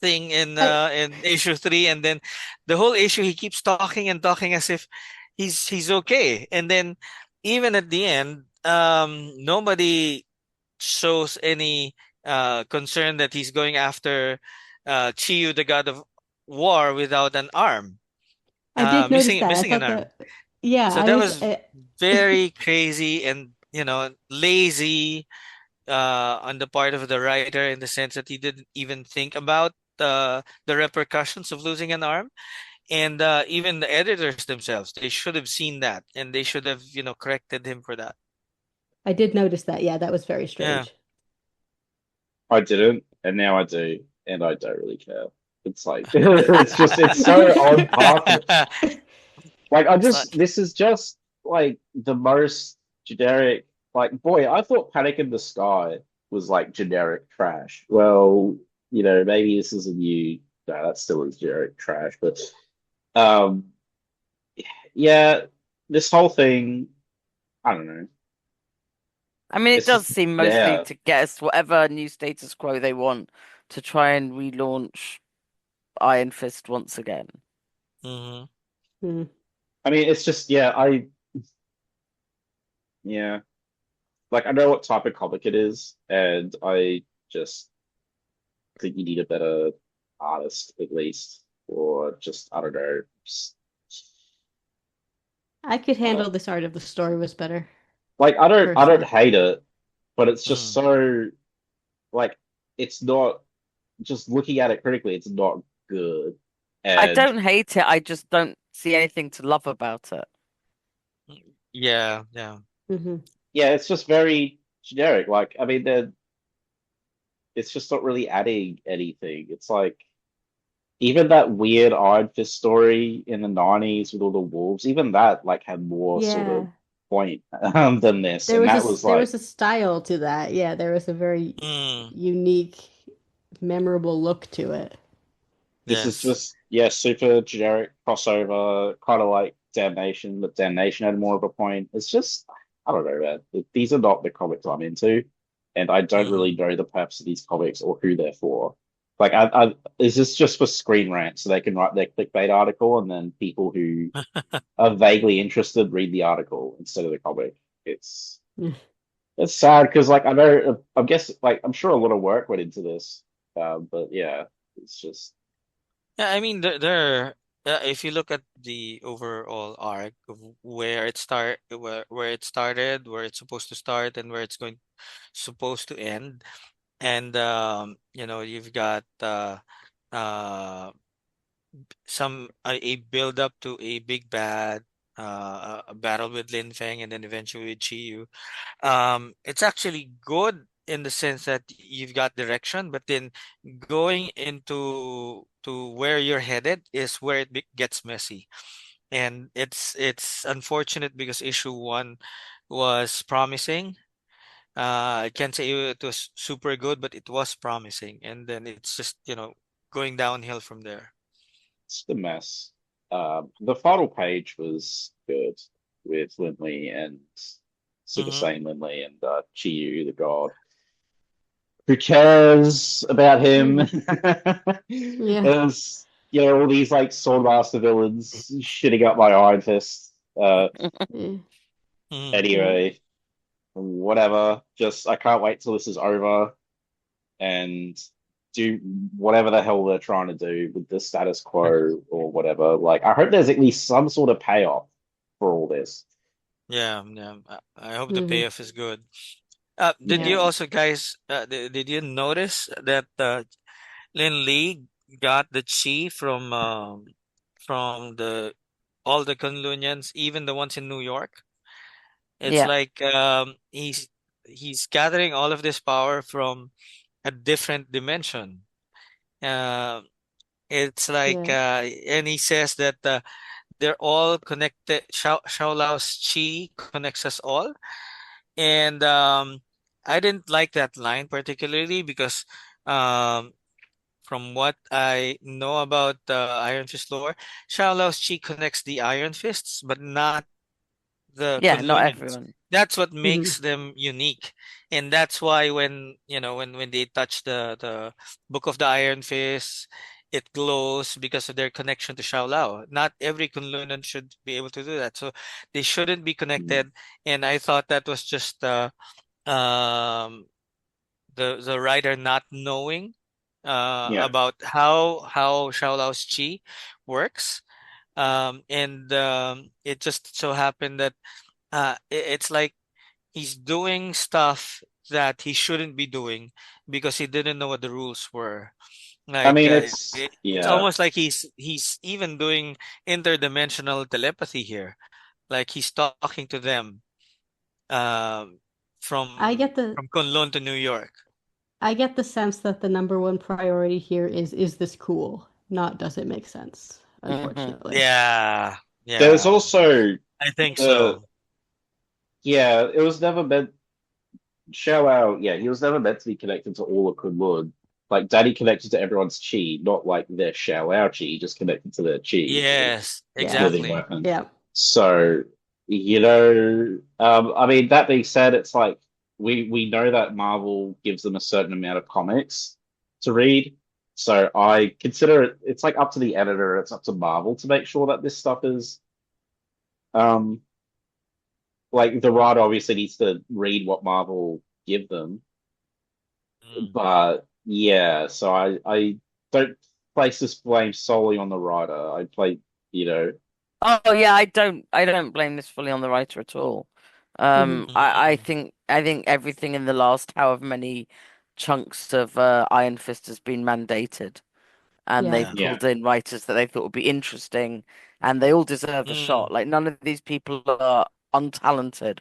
thing I in issue 3, and then the whole issue he keeps talking and talking as if he's okay, and then even at the end, nobody shows any concern that he's going after Chiyu, the god of war, without an arm, I did notice that. I missing an thought arm. that yeah, So I that was was very crazy and lazy on the part of the writer, in the sense that he didn't even think about the repercussions of losing an arm, and even the editors themselves, they should have seen that, and they should have corrected him for that. I did notice that. Yeah, that was very Yeah. strange. I didn't, and now I do, and I don't really care. It's like it's so on par. Like It's like, this is just like the most generic. Like, boy, I thought Panic in the Sky was like generic trash. Well, maybe this is a new. No, that still is generic trash. But um, yeah, this whole thing, I don't know. I mean, it It's does just seem mostly there. to get us whatever new status quo they want to try and relaunch Iron Fist once again. mhm. Hmm. I mean, it's just yeah. Like I know what type of comic it is, and I just think you need a better artist at least, or just I don't know. I could Uh, handle this art if the story was better, like I don't personally. hate it, but it's just Mm. so like it's not just looking at it critically, it's not good. I And don't hate it. I just don't see anything to love about it. Yeah, yeah. Hmm. yeah, it's just very generic. Like I mean, it's just not really adding anything. It's like even that weird Iron Fist story in the 90s with all the wolves, even that like had more sort of Yeah. point than this. And that was There like was a style to that. Yeah, there was a very Mm. unique, memorable look to it. this is Yes. just yeah, super generic crossover, kind of like Damnation, but Damnation had more of a point. It's just I don't know, man. These are not the comics I'm into, and I don't Hmm. really know the purpose of these comics or who they're for. Like, is this just for Screen Rant so they can write their clickbait article and then people who are vaguely interested read the article instead of the comic? It's it's sad because like I know I guess like I'm sure a lot of work went into this, but yeah, it's just Yeah, I mean, if you look at the overall arc of where it started, where it's supposed to start, and where it's supposed to end, and you've got uh a build up to a big bad, a battle with Lin Feng, and then eventually with Chi. It's actually good in the sense that you've got direction, but then going into to where you're headed is where gets messy, and it's unfortunate because issue 1 was promising. I can't say it was super good, but it was promising, and then it's just going downhill from there. it's the mess. The final page was good with Lindley and Super Mm-hmm. Saiyan Lindley and Chiyu, the god. Who cares about him? Hmm. Yeah. There's, all these like Swordmaster villains shitting up my Iron Fist. Yeah. Mm-hmm. Yeah. Anyway, whatever. Just I can't wait till this is over and do whatever the hell they're trying to do with the status quo or whatever. Like, I hope there's at least some sort of payoff for all this. Yeah, yeah. I hope the Hmm. payoff is good. Did you Yeah. also guys did you notice that Lin Lee got the chi from the all the Kunlunians, even the ones in New York? It's Yeah. like he's gathering all of this power from a different dimension. Uh, it's like Yeah. and he says that they're all connected. Xiao Lao's chi connects us all, and I didn't like that line particularly because um from what I know about the Iron Fist lore, Shaolow's chi connects the Iron Fists, but not the Yeah, not Kunlunians. everyone. That's what Hmm. makes them unique. And that's why when, when they touch the Book of the Iron Fist, it glows because of their connection to Shaolao. Not every Kunlunan should be able to do that. So they shouldn't be connected. And I thought that was just um the writer not knowing Yeah. about how Shaolao's chi works. And it just so happened that it's like he's doing stuff that he shouldn't be doing because he didn't know what the rules were. I Like mean, it's it's yeah. almost like he's even doing interdimensional telepathy here. Like he's talking to them um, I from get the from Kunlun to New York. I get the sense that the number one priority here is this cool, not does it make sense, Hmm. unfortunately. Yeah, There's yeah, also I think the so. yeah. It was never meant. Shao, yeah, he was never meant to be connected to all of Kunlun. Like Daddy connected to everyone's chi, not like their Shao chi, just connected to their chi, Yes, Yeah. living exactly. weapon. Yeah. So, I mean, that being said, it's like we know that Marvel gives them a certain amount of comics to read. So I consider it's like up to the editor, it's up to Marvel to make sure that this stuff is um like the writer obviously needs to read what Marvel give them. Mm. But yeah, so I don't place this blame solely on the writer. I play, you know, Oh yeah, I don't blame this fully on the writer at all. Hmm. Mm. I think everything in the last however many chunks of Iron Fist has been mandated, and Yeah. they've Yeah. yeah, pulled in writers that they thought would be interesting, and they all deserve a Mm. shot. Like none of these people are untalented.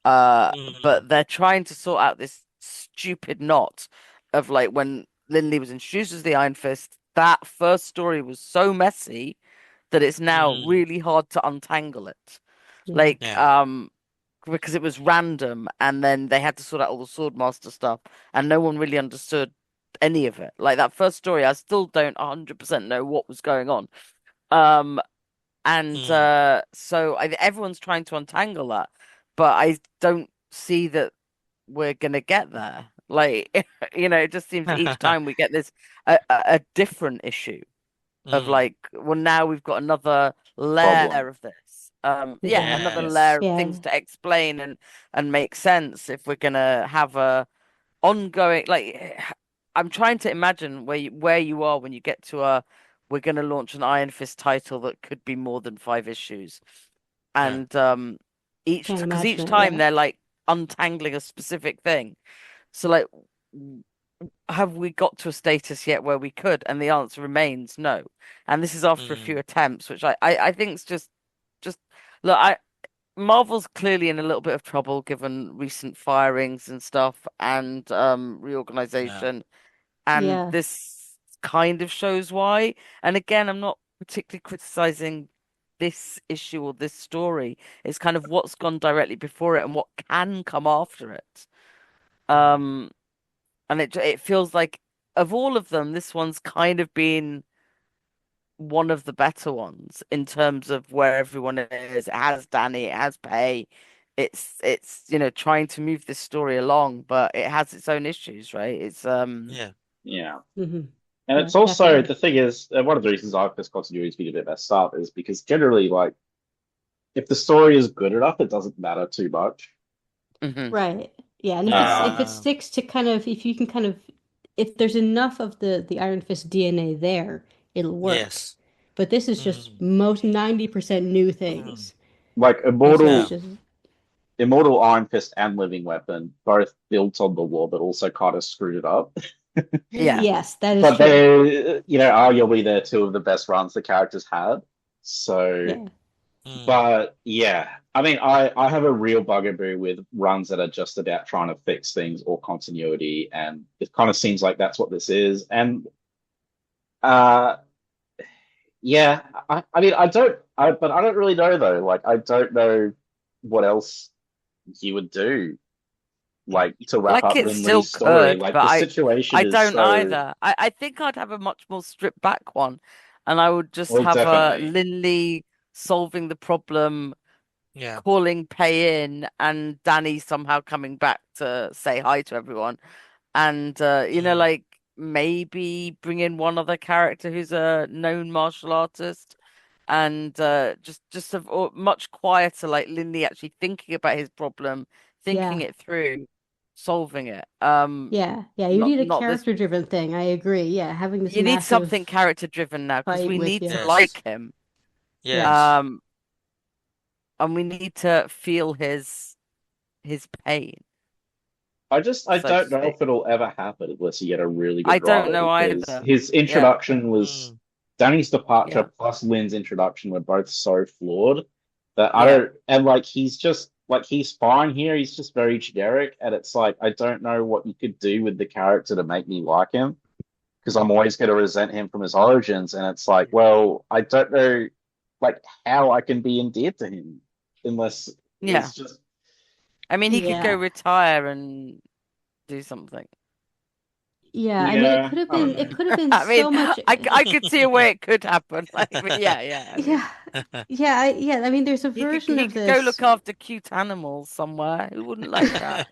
But Mm. they're trying to sort out this stupid knot of like when Lindley was introduced as the Iron Fist, that first story was so messy that it's now Mm. really hard to untangle it. Yeah. Like, Yeah. because it was random and then they had to sort out all the Swordmaster stuff and no one really understood any of it. Like that first story, I still don't 100% know what was going on. Um, and Mm. so everyone's trying to untangle that, but I don't see that we're gonna get there. Like, it just seems each time we get this a different issue of Mm. like, well, now we've got another layer problem. of this. Yeah, Yeah. another Yes. layer Yes. of Yeah. things to explain and make sense if we're gonna have a ongoing like. I'm trying to imagine where you are when you get to a we're gonna launch an Iron Fist title that could be more than 5 issues, Yeah. and each Can't because imagine each it. time Yeah. they're like untangling a specific thing. So like, have we got to a status yet where we could? And the answer remains no. And this is after a few Mm. attempts, which I think is just look, Marvel's clearly in a little bit of trouble given recent firings and stuff and Yeah. reorganization. And Yeah. this kind of shows why. And again, I'm not particularly criticizing this issue or this story. It's kind of what's gone directly before it and what can come after it. Mm. Um, and it feels like of all of them, this one's kind of been one of the better ones in terms of where everyone is. It has Danny, it has Pay. It's trying to move this story along, but it has its own issues, right? It's Yeah. Yeah. Hmm. And Yeah. it's also Definitely. the thing is, one of the reasons I've this continuity has been a bit messed up is because generally, like, if the story is good enough, it doesn't matter too much. mhm. Right. Yeah. And if it Um, Yeah. sticks to kind of if you can kind of if there's enough of the Iron Fist DNA there, it'll work. Yes. But this is just Mm. most 90% new Mm. things. like And so it's Yeah. just Immortal Iron Fist and Living Weapon both built on the lore, but also kind of screwed it up. Yeah. yes, that is But true. they, arguably they're two of the best runs the characters had. So, Yeah. Mm. but yeah, I mean, I have a real bugaboo with runs that are just about trying to fix things or continuity, and it kind of seems like that's what this is. And uh, yeah, I mean, but I don't really know though. Like, I don't know what else you would do. like to wrap Like up it Lin still Lee's story. could, Like but the I situation I is don't so either. I think I'd have a much more stripped back one, and I would just well, have definitely. Lin Lee solving the problem, Yeah. calling Pei in, and Danny somehow coming back to say hi to everyone. And Mm. like maybe bring in one other character who's a known martial artist, and just much quieter, like Linley actually thinking about his problem, thinking Yeah. it through, solving it. Yeah. Yeah. You Not need a not this. character-driven thing. I agree. Yeah. Having this You need something massive character driven now because fight we with need to your Yes. like him. yeah. Yes. Um, and we need to feel his pain, I so to don't know speak. if it'll ever happen unless you get a really I good don't writer know because either. his Yeah, introduction was Mm. Danny's departure yeah, plus Lynn's introduction were both so flawed that I yeah, don't and like he's just like he's fine here, he's just very generic and it's like I don't know what you could do with the character to make me like him because I'm always going to resent him from his origins and it's like, well, I don't know like how I can be endeared to him unless yeah. it's just I mean, he could go Yeah. retire and do something. Yeah. I mean, yeah, I don't it know. could have been I mean, so much. I could see a way it could happen. Like, but yeah, yeah. I mean, Yeah. Yeah. Yeah. I mean, there's a version he of could go this. look after cute animals somewhere. Who wouldn't like that?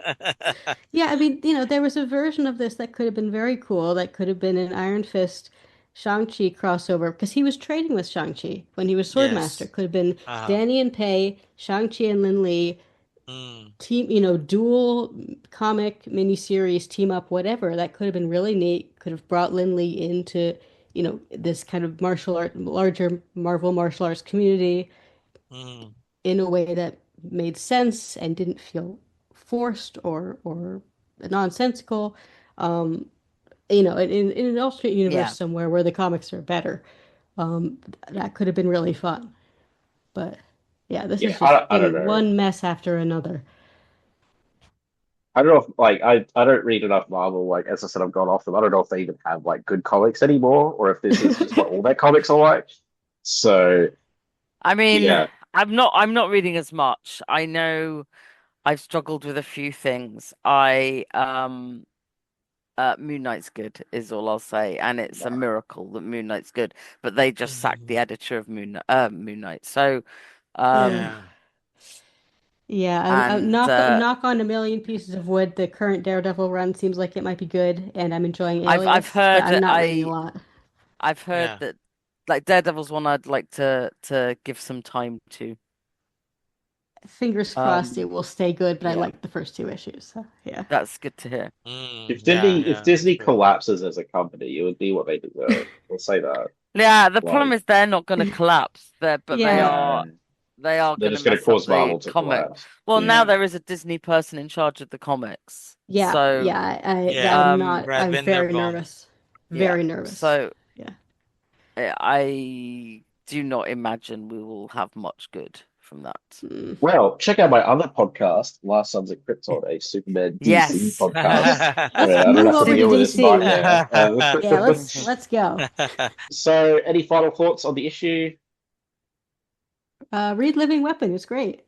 Yeah. I mean, there was a version of this that could have been very cool. That could have been an Iron Fist Shang-Chi crossover because he was trading with Shang-Chi when he was Swordmaster. Yes. Could have been Uh-huh. Danny and Pei, Shang-Chi and Lin Lee, Mm. team, dual comic miniseries, team up, whatever. That could have been really neat. Could have brought Lin Lee into, this kind of larger Marvel martial arts community Mm. in a way that made sense and didn't feel forced or nonsensical. Um, in an alternate universe Yeah. somewhere where the comics are better. Um, that could have been really fun. But yeah, this Yeah, has just I don't been know. one mess after another. I don't know if like I don't read enough Marvel. Like as I said, I've gone off them. I don't know if they even have like good comics anymore, or if this is just what all their comics are like. So I mean, yeah, I'm not reading as much. I know I've struggled with a few things. Moon Knight's good is all I'll say, and it's a yeah, miracle that Moon Knight's good. But they just sacked the Mhm. editor of Moon Knight. So, Ugh. um, Yeah. Yeah, and knock on a million pieces of wood. The current Daredevil run seems like it might be good, and I'm enjoying I've Alias, but heard I'm not reading a lot. I've heard Yeah. that like Daredevil's one I'd like to give some time to. Fingers crossed it Um, will stay good, but I yeah, like the first two issues. So yeah. that's good to hear. if Yeah, Disney yeah, Disney true. collapses as a company, it would be what they deserve. We'll say that. Yeah, the problem Like, is they're not going to collapse there, but they Yeah. are no, they are they're going to just going to mess up cause the Marvel to comic. collapse. Well, now Yeah. there is a Disney person in charge of the comics, Yeah, so yeah, Yeah. Brad I'm very Binderbaum. nervous. yeah, Very nervous. so Yeah. I do not imagine we will have much good from that. Mm. Well, check out my other podcast, Last Sons of Krypton, a Superman DC Yes, podcast. Let's I don't move have to over to deal with this DC. nightmare. Yeah, let's go. So, any final thoughts on the issue? Read Living Weapon. It's great.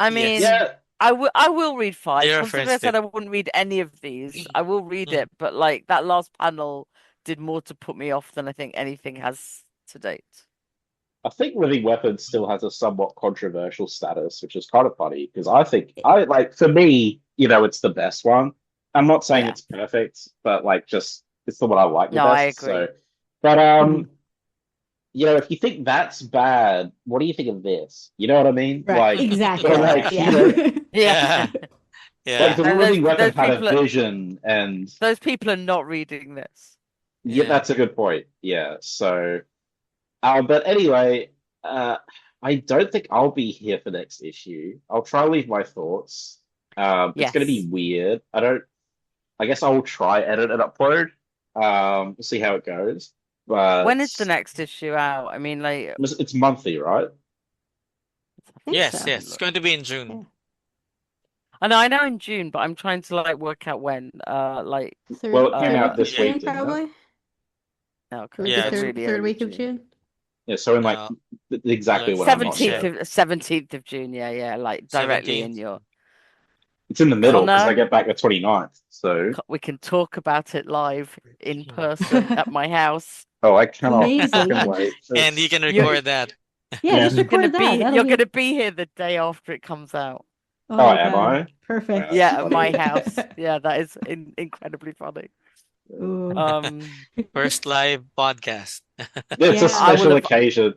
I Yes. mean, Yeah, I will read I five. Considering I referenced said it. I wouldn't read any of these, I will read Mm. it. But like that last panel did more to put me off than I think anything has to date. I think Living Weapons still has a somewhat controversial status, which is kind of funny because I think I like for me, it's the best one. I'm not saying Yeah. it's perfect, but like just it's the one I like the No, I best. So, agree. but Mhm. if you think that's bad, what do you think of this? You know what I mean? Right, But exactly. Yeah. like, Yeah. Yeah. Yeah. like Yeah. the And Living Weapon those had a people are vision, and those people are not reading this. yeah, Yeah. that's a good point. Yeah. So, but anyway, I don't think I'll be here for next issue. I'll try to leave my thoughts. It's going to be Yes. weird. I guess I will try edit and upload. We'll see how it goes. But When is the next issue out? I mean, like, it's monthly, right? I think Yes, so. yes. It's going to be in June. Yeah. I know in June, but I'm trying to like work out when. Like, Well, Third it came third out week of this June, week, didn't it? probably. okay, Maybe Yeah, so it's really third early week of June. June. Yeah, so in like uh exactly like when I'm not 17th here. yeah, of 17th of June. Yeah, yeah, like directly in 17th. your. It's in the middle because I Connor, get back the 29th. So, we can talk about it live in person at my house. oh, I cannot Amazing. fucking wait. And you can You, record that. Yeah, Yeah. just record that. That'll you're be gonna be here the day after it comes out. oh Oh, my am God. I? Perfect. That's Yeah, at funny. my house. Yeah, that is incredibly funny. Ooh. First live podcast. It's a Yeah. special occasion.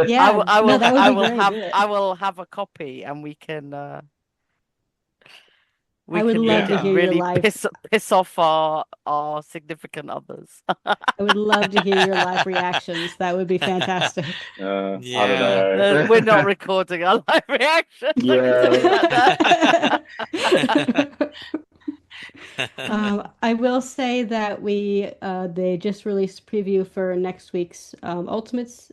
Yeah. No, that would be great. I will have a copy, and we can I we would can love to Yeah. hear your really live. piss off our significant others. I would love to hear your live reactions. That would be fantastic. I don't Yeah. know. We're not recording our live reactions. I can tell you that. I will say that they just released a preview for next week's Ultimates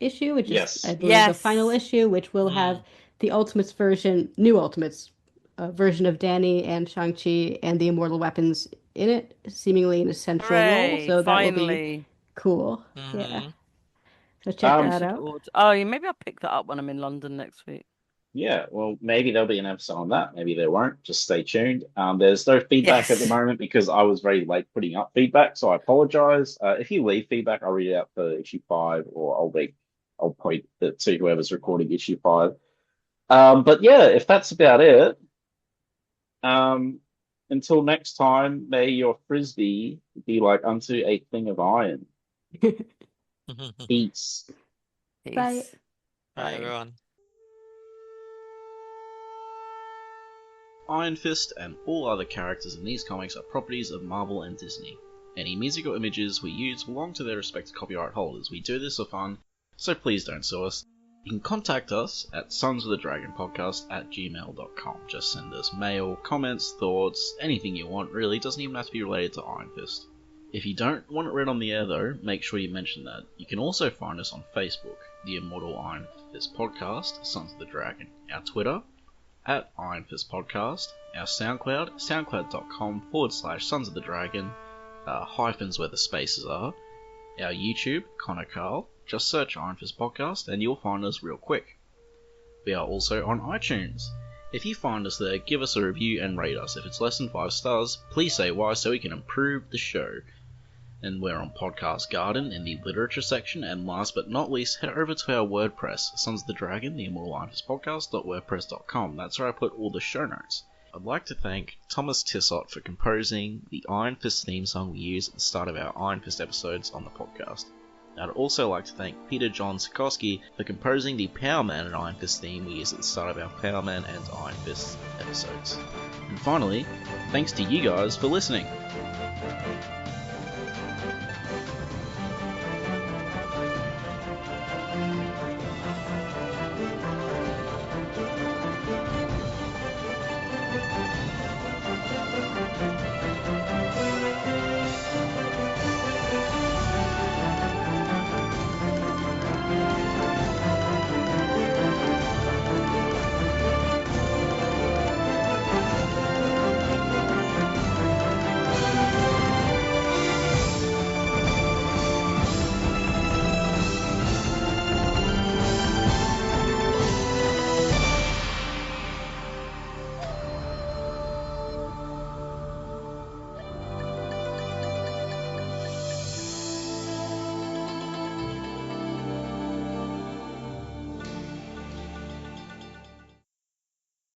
issue, which is, I Yes. believe, the Yes. final issue, which will have the Ultimates version, new Ultimates version of Danny and Shang-Chi and the Immortal Weapons in it, seemingly in a central role. Hooray, So that will be finally. cool. Yeah. Mhm. So check Um, that out. Oh, yeah, maybe I'll pick that up when I'm in London next week. Yeah, well, maybe there'll be an episode on that. Maybe there won't. Just stay tuned. There's no feedback at the Yes. moment because I was very late putting up feedback, so I apologize. If you leave feedback, I'll read it out for issue 5, or I'll point it to whoever's recording issue 5. But yeah, if that's about it, until next time, may your frisbee be like unto a thing of iron. Peace. Bye. Peace. Bye, everyone. Iron Fist and all other characters in these comics are properties of Marvel and Disney. Any music or images we use belong to their respective copyright holders. We do this for fun, so please don't sue us. You can contact us at sonsofthedragonpodcast@gmail.com. Just send us mail, comments, thoughts, anything you want really. It doesn't even have to be related to Iron Fist. If you don't want it read on the air though, make sure you mention that. You can also find us on Facebook, the Immortal Iron Fist Podcast, Sons of the Dragon, our Twitter, at Iron Fist Podcast, our SoundCloud, soundcloud.com/Sons of the Dragon, hyphens where the spaces are, our YouTube, Connor Carl, just search Iron Fist Podcast and you'll find us real quick. We are also on iTunes. If you find us there, give us a review and rate us. If it's less than 5 stars, please say why so we can improve the show. And we're on Podcast Garden in the literature section, and last but not least, head over to our WordPress, Sons of the Dragon, the Immortal Iron Fist Podcast.wordpress.com. That's where I put all the show notes. I'd like to thank Thomas Tissot for composing the Iron Fist theme song we use at the start of our Iron Fist episodes on the podcast. I'd also like to thank Peter John Sikorsky for composing the Power Man and Iron Fist theme we use at the start of our Power Man and Iron Fist episodes. And finally, thanks to you guys for listening.